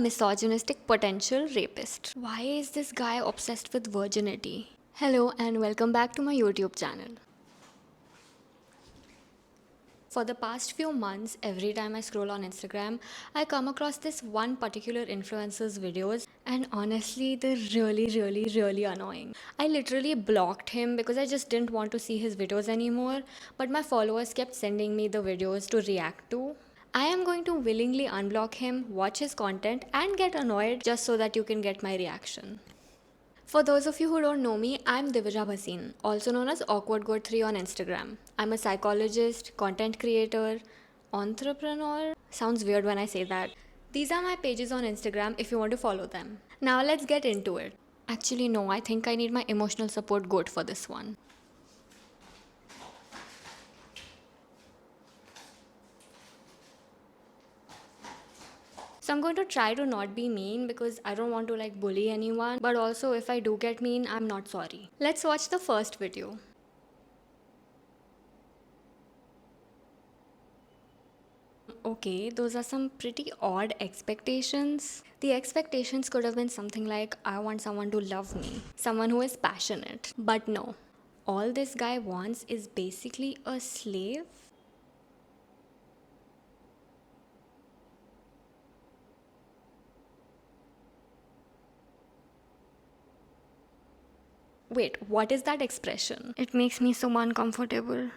Misogynistic potential rapist. Why is this guy obsessed with virginity? Hello and welcome back to my YouTube channel. For the past few months, every time I scroll on Instagram, I come across this one particular influencer's videos, and honestly, they're really annoying. I literally blocked him because I just didn't want to see his videos anymore, but my followers kept sending me the videos to react to. I am going to willingly unblock him, watch his content, and get annoyed just so that you can get my reaction. For those of you who don't know me, I'm Divijabhasin, also known as Awkward Goat 3 on Instagram. I'm a psychologist, content creator, entrepreneur. Sounds weird when I say that. These are my pages on Instagram if you want to follow them. Now let's get into it. Actually, no, I think I need my emotional support goat for this one. So I'm going to try to not be mean because I don't want to bully anyone, but also if I do get mean, I'm not sorry. Let's watch the first video. Okay, those are some pretty odd expectations. The expectations could have been something like, I want someone to love me, someone who is passionate. But no, all this guy wants is basically a slave. Wait, what is that expression? It makes me so uncomfortable.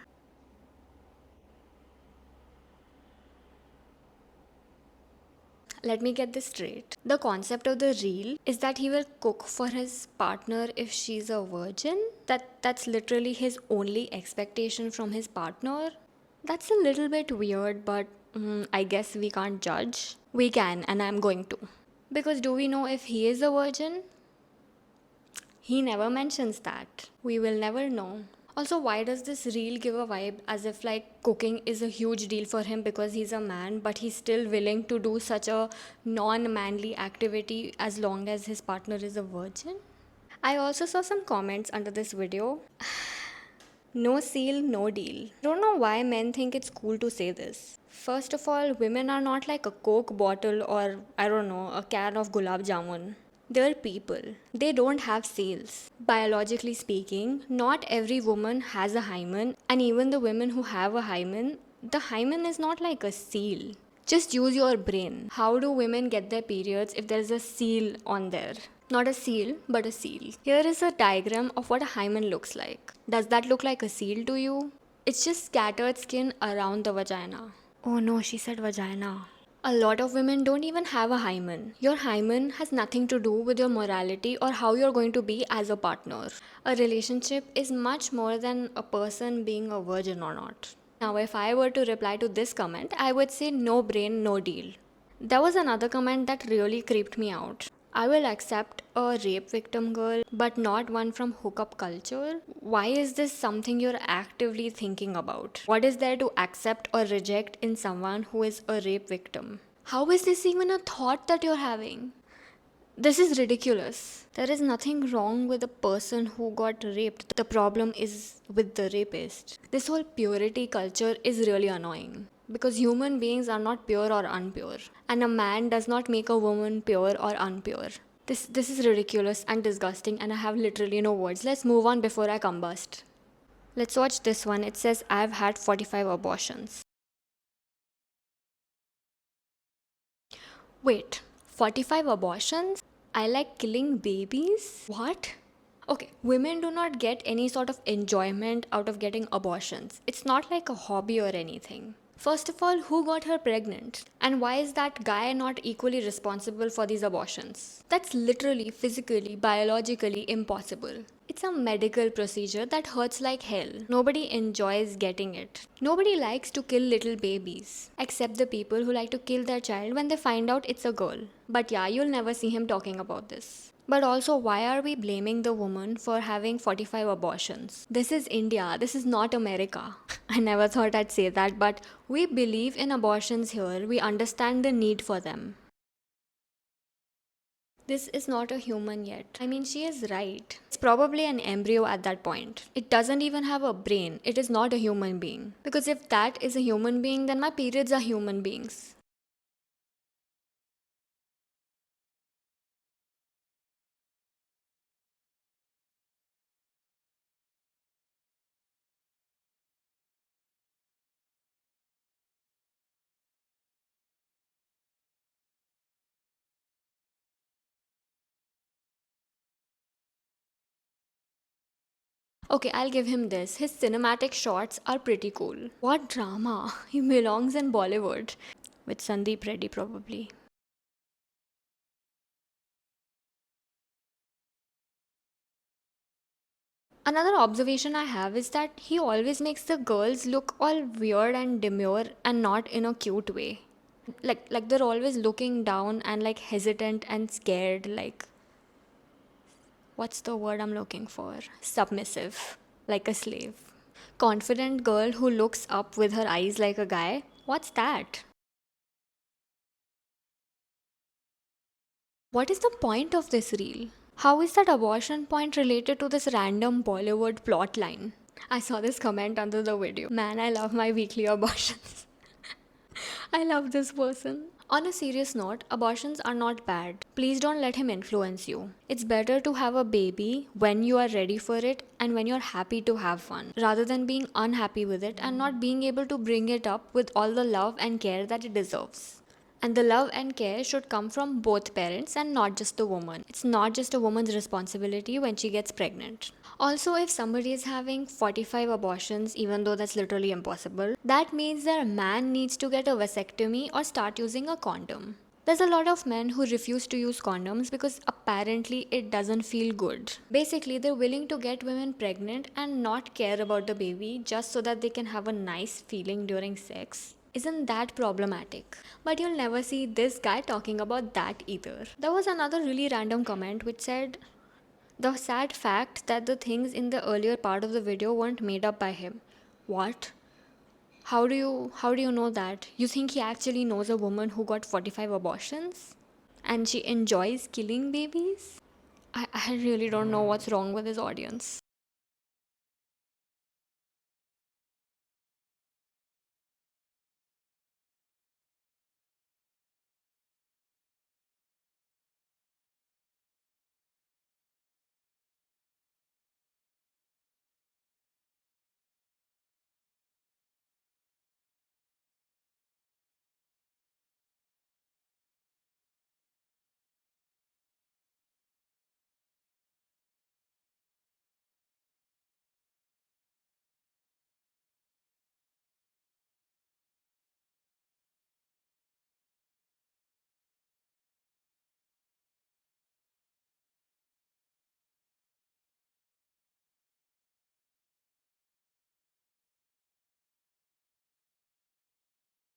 Let me get this straight. The concept of the reel is that he will cook for his partner if she's a virgin. That's literally his only expectation from his partner. That's a little bit weird, but I guess we can't judge. We can, and I'm going to. Because do we know if he is a virgin? He never mentions that. We will never know. Also, why does this reel give a vibe as if cooking is a huge deal for him because he's a man, but he's still willing to do such a non manly activity as long as his partner is a virgin? I also saw some comments under this video. No seal, no deal. Don't know why men think it's cool to say this. First of all, women are not like a Coke bottle or, I don't know, a can of gulab jamun. They're people. They don't have seals. Biologically speaking, not every woman has a hymen, and even the women who have a hymen, the hymen is not like a seal. Just use your brain. How do women get their periods if there's a seal on there? Not a seal, but a seal. Here is a diagram of what a hymen looks like. Does that look like a seal to you? It's just scattered skin around the vagina. Oh no, she said vagina. A lot of women don't even have a hymen. Your hymen has nothing to do with your morality or how you're going to be as a partner. A relationship is much more than a person being a virgin or not. Now, if I were to reply to this comment, I would say no brain, no deal. There was another comment that really creeped me out. I will accept a rape victim girl, but not one from hookup culture. Why is this something you're actively thinking about? What is there to accept or reject in someone who is a rape victim? How is this even a thought that you're having? This is ridiculous. There is nothing wrong with a person who got raped. The problem is with the rapist. This whole purity culture is really annoying because human beings are not pure or unpure, and a man does not make a woman pure or unpure. This is ridiculous and disgusting, and I have literally no words. Let's move on before I combust. Let's watch this one. It says, I've had 45 abortions. Wait, 45 abortions? I like killing babies? What? Okay, women do not get any sort of enjoyment out of getting abortions. It's not like a hobby or anything. First of all, who got her pregnant? And why is that guy not equally responsible for these abortions? That's literally, physically, biologically impossible. It's a medical procedure that hurts like hell. Nobody enjoys getting it. Nobody likes to kill little babies, except the people who like to kill their child when they find out it's a girl. But yeah, you'll never see him talking about this. But also, why are we blaming the woman for having 45 abortions? This is India, this is not America. I never thought I'd say that, but we believe in abortions here. We understand the need for them. This is not a human yet. I mean, she is right. It's probably an embryo at that point. It doesn't even have a brain. It is not a human being. Because if that is a human being, then my periods are human beings. Okay, I'll give him this. His cinematic shots are pretty cool. What drama? He belongs in Bollywood. With Sandeep Reddy, probably. Another observation I have is that he always makes the girls look all weird and demure and not in a cute way. Like they're always looking down and like hesitant and scared, like what's the word I'm looking for? Submissive, like a slave. Confident girl who looks up with her eyes like a guy. What's that? What is the point of this reel? How is that abortion point related to this random Bollywood plot line? I saw this comment under the video. Man, I love my weekly abortions. I love this person. On a serious note, abortions are not bad. Please don't let him influence you. It's better to have a baby when you are ready for it and when you're happy to have one, rather than being unhappy with it and not being able to bring it up with all the love and care that it deserves. And the love and care should come from both parents and not just the woman. It's not just a woman's responsibility when she gets pregnant. Also, if somebody is having 45 abortions, even though that's literally impossible, that means that a man needs to get a vasectomy or start using a condom. There's a lot of men who refuse to use condoms because apparently it doesn't feel good. Basically, they're willing to get women pregnant and not care about the baby just so that they can have a nice feeling during sex. Isn't that problematic? But you'll never see this guy talking about that either. There was another really random comment which said, the sad fact that the things in the earlier part of the video weren't made up by him. What? How do you know that? You think he actually knows a woman who got 45 abortions? And she enjoys killing babies? I really don't know what's wrong with his audience.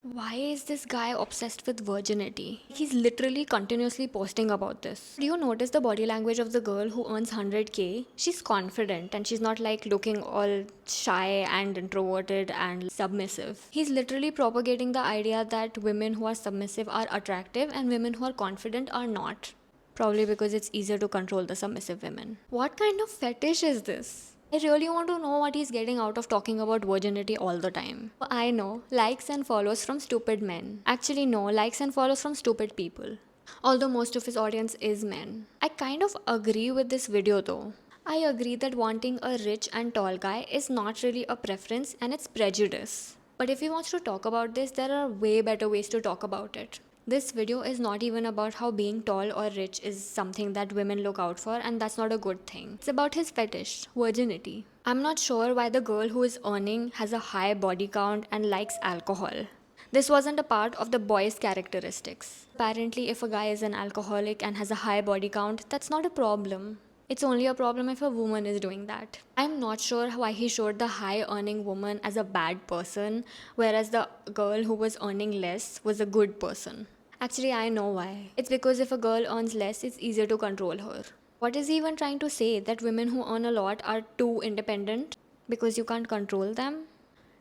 Why is this guy obsessed with virginity? He's literally continuously posting about this. Do you notice the body language of the girl who earns 100k? She's confident and she's not like looking all shy and introverted and submissive. He's literally propagating the idea that women who are submissive are attractive and women who are confident are not. Probably because it's easier to control the submissive women. What kind of fetish is this? I really want to know what he's getting out of talking about virginity all the time. I know, likes and follows from stupid men. Actually, no, likes and follows from stupid people. Although most of his audience is men. I kind of agree with this video though. I agree that wanting a rich and tall guy is not really a preference and it's prejudice. But if he wants to talk about this, there are way better ways to talk about it. This video is not even about how being tall or rich is something that women look out for, and that's not a good thing. It's about his fetish, virginity. I'm not sure why the girl who is earning has a high body count and likes alcohol. This wasn't a part of the boy's characteristics. Apparently, if a guy is an alcoholic and has a high body count, that's not a problem. It's only a problem if a woman is doing that. I'm not sure why he showed the high earning woman as a bad person, whereas the girl who was earning less was a good person. Actually, I know why. It's because if a girl earns less, it's easier to control her. What is he even trying to say? That women who earn a lot are too independent because you can't control them?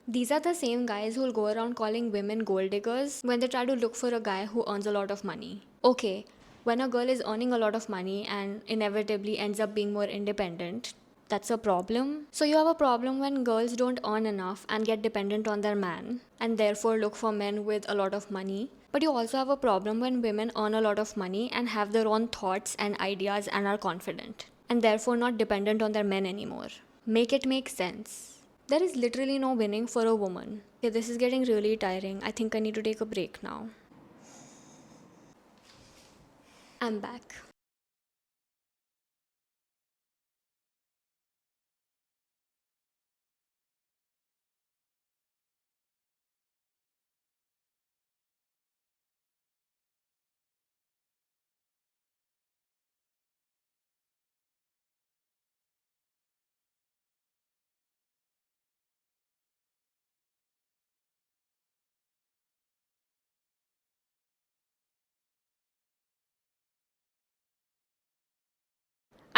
These are the same guys who'll go around calling women gold diggers when they try to look for a guy who earns a lot of money. Okay, when a girl is earning a lot of money and inevitably ends up being more independent, that's a problem. So you have a problem when girls don't earn enough and get dependent on their man and therefore look for men with a lot of money. But you also have a problem when women earn a lot of money and have their own thoughts and ideas and are confident and therefore not dependent on their men anymore. Make it make sense. There is literally no winning for a woman. Okay, this is getting really tiring. I think I need to take a break now. I'm back.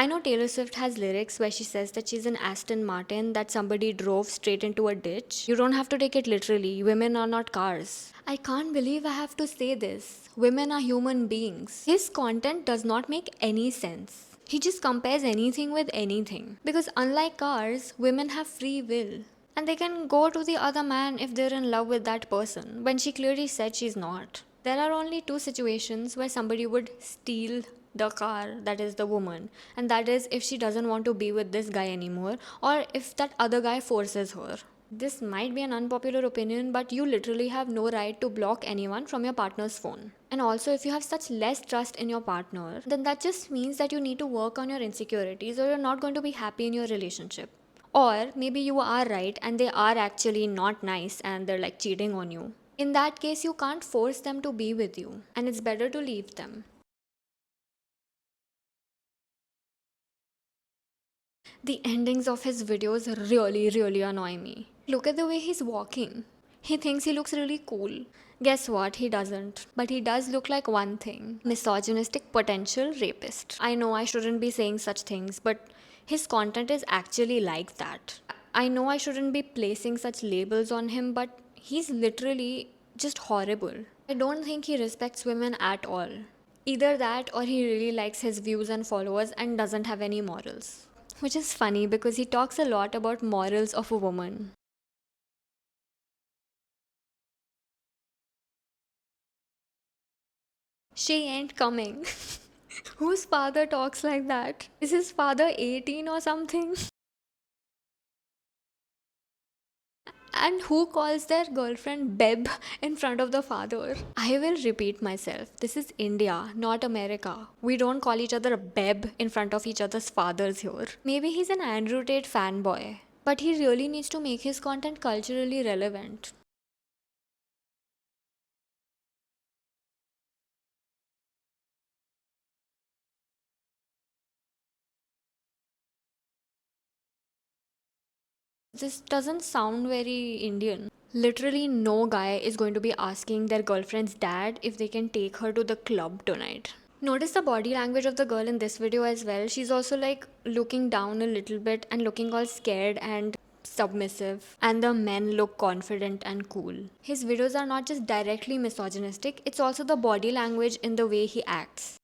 I know Taylor Swift has lyrics where she says that she's an Aston Martin that somebody drove straight into a ditch. You don't have to take it literally. Women are not cars. I can't believe I have to say this. Women are human beings. His content does not make any sense. He just compares anything with anything. Because unlike cars, women have free will. And they can go to the other man if they're in love with that person, when she clearly said she's not. There are only two situations where somebody would steal the car, that is the woman, and that is if she doesn't want to be with this guy anymore, or if that other guy forces her. This might be an unpopular opinion, but you literally have no right to block anyone from your partner's phone. And also, if you have such less trust in your partner, then that just means that you need to work on your insecurities or you're not going to be happy in your relationship. Or maybe you are right and they are actually not nice and they're like cheating on you. In that case, you can't force them to be with you, and it's better to leave them. The endings of his videos really annoy me. Look at the way he's walking. He thinks he looks really cool. Guess what? He doesn't. But he does look like one thing: misogynistic potential rapist. I know I shouldn't be saying such things, but his content is actually like that. I know I shouldn't be placing such labels on him, but he's literally just horrible. I don't think he respects women at all. Either that or he really likes his views and followers and doesn't have any morals. Which is funny because he talks a lot about morals of a woman. She ain't coming. Whose father talks like that? Is his father 18 or something? And who calls their girlfriend Beb in front of the father? I will repeat myself. This is India, not America. We don't call each other Beb in front of each other's fathers here. Maybe he's an Andrew Tate fanboy. But he really needs to make his content culturally relevant. This doesn't sound very Indian. Literally, no guy is going to be asking their girlfriend's dad if they can take her to the club tonight. Notice the body language of the girl in this video as well. She's also like looking down a little bit and looking all scared and submissive. And the men look confident and cool. His videos are not just directly misogynistic, it's also the body language in the way he acts.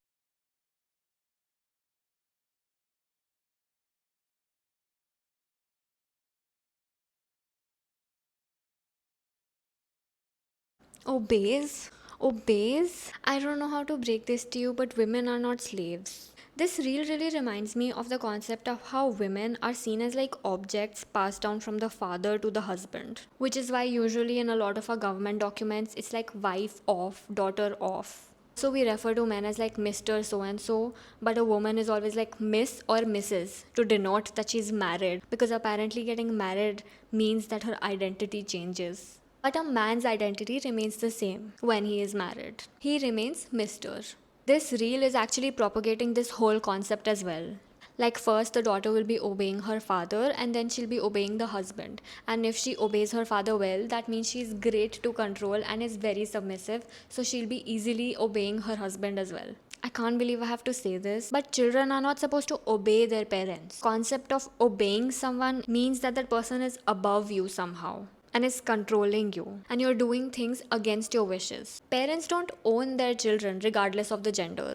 Obeys? Obeys? I don't know how to break this to you, but women are not slaves. This reel really reminds me of the concept of how women are seen as like objects passed down from the father to the husband. Which is why, usually, in a lot of our government documents, it's like wife of, daughter of. So we refer to men as like Mr. So and so, but a woman is always like Miss or Mrs. to denote that she's married, because apparently getting married means that her identity changes. But a man's identity remains the same when he is married. He remains Mr. This reel is actually propagating this whole concept as well. Like, first, the daughter will be obeying her father, and then she'll be obeying the husband. And if she obeys her father well, that means she's great to control and is very submissive, so she'll be easily obeying her husband as well. I can't believe I have to say this, but children are not supposed to obey their parents. Concept of obeying someone means that that person is above you somehow and is controlling you, and you're doing things against your wishes. Parents don't own their children regardless of the gender.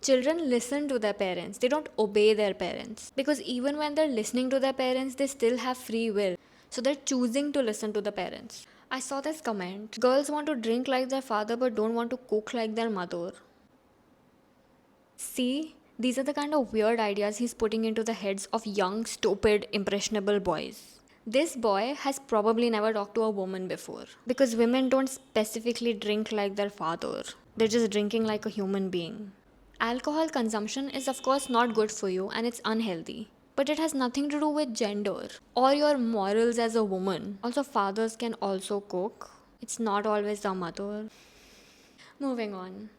Children listen to their parents, they don't obey their parents. Because even when they're listening to their parents, they still have free will. So they're choosing to listen to the parents. I saw this comment: girls want to drink like their father but don't want to cook like their mother. See, these are the kind of weird ideas he's putting into the heads of young, stupid, impressionable boys. This boy has probably never talked to a woman before. Because women don't specifically drink like their father, they're just drinking like a human being. Alcohol consumption is, of course, not good for you and it's unhealthy. But it has nothing to do with gender or your morals as a woman. Also, fathers can also cook, it's not always the mother. Moving on.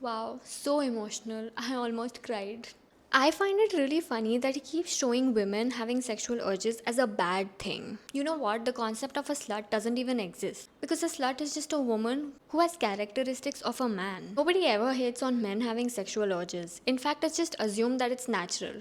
Wow, so emotional. I almost cried. I find it really funny that he keeps showing women having sexual urges as a bad thing. You know what? The concept of a slut doesn't even exist. Because a slut is just a woman who has characteristics of a man. Nobody ever hates on men having sexual urges. In fact, it's just assumed that it's natural.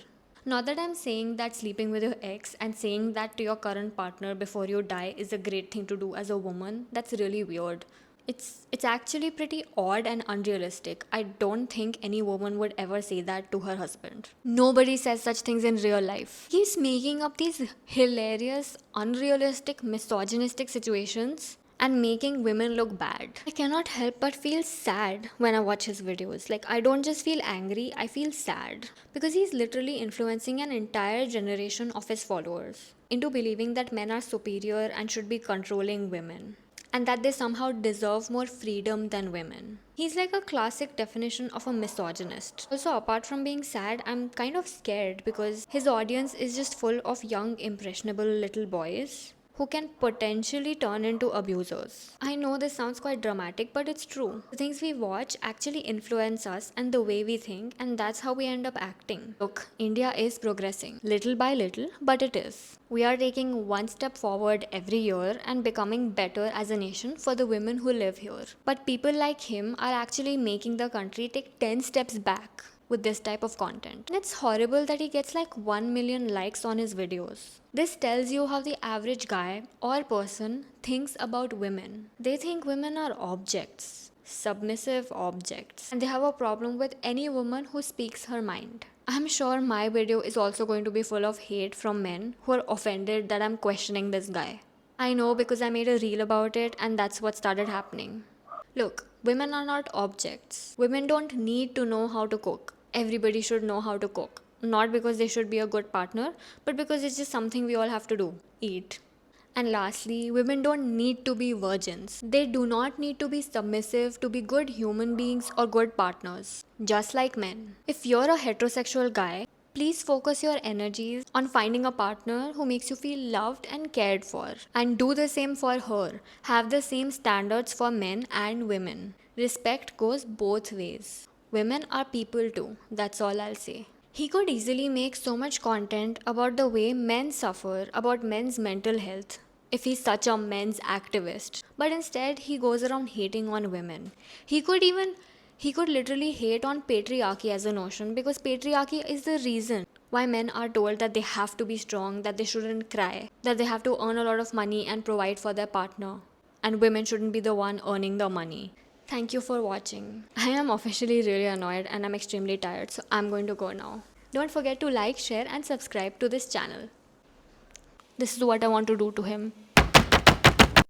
Not that I'm saying that sleeping with your ex and saying that to your current partner before you die is a great thing to do as a woman. That's really weird. It's actually pretty odd and unrealistic. I don't think any woman would ever say that to her husband. Nobody says such things in real life. He's making up these hilarious, unrealistic, misogynistic situations and making women look bad. I cannot help but feel sad when I watch his videos. Like, I don't just feel angry, I feel sad. Because he's literally influencing an entire generation of his followers into believing that men are superior and should be controlling women, and that they somehow deserve more freedom than women. He's like a classic definition of a misogynist. Also, apart from being sad, I'm kind of scared because his audience is just full of young, impressionable little boys who can potentially turn into abusers. I know this sounds quite dramatic, but it's true. The things we watch actually influence us and the way we think, and that's how we end up acting. Look, India is progressing, little by little, but it is. We are taking one step forward every year and becoming better as a nation for the women who live here. But people like him are actually making the country take 10 steps back with this type of content. And it's horrible that he gets like 1 million likes on his videos. This tells you how the average guy or person thinks about women. They think women are objects, submissive objects, and they have a problem with any woman who speaks her mind. I'm sure my video is also going to be full of hate from men who are offended that I'm questioning this guy. I know because I made a reel about it and that's what started happening. Look, women are not objects. Women don't need to know how to cook. Everybody should know how to cook. Not because they should be a good partner, but because it's just something we all have to do, eat. And lastly, women don't need to be virgins. They do not need to be submissive to be good human beings or good partners, just like men. If you're a heterosexual guy, please focus your energies on finding a partner who makes you feel loved and cared for. And do the same for her. Have the same standards for men and women. Respect goes both ways. Women are people too, that's all I'll say. He could easily make so much content about the way men suffer, about men's mental health, if he's such a men's activist. But instead, he goes around hating on women. He could literally hate on patriarchy as a notion because patriarchy is the reason why men are told that they have to be strong, that they shouldn't cry, that they have to earn a lot of money and provide for their partner, and women shouldn't be the one earning the money. Thank you for watching. I am officially really annoyed and I'm extremely tired, so I'm going to go now. Don't forget to like, share and subscribe to this channel. This is what I want to do to him.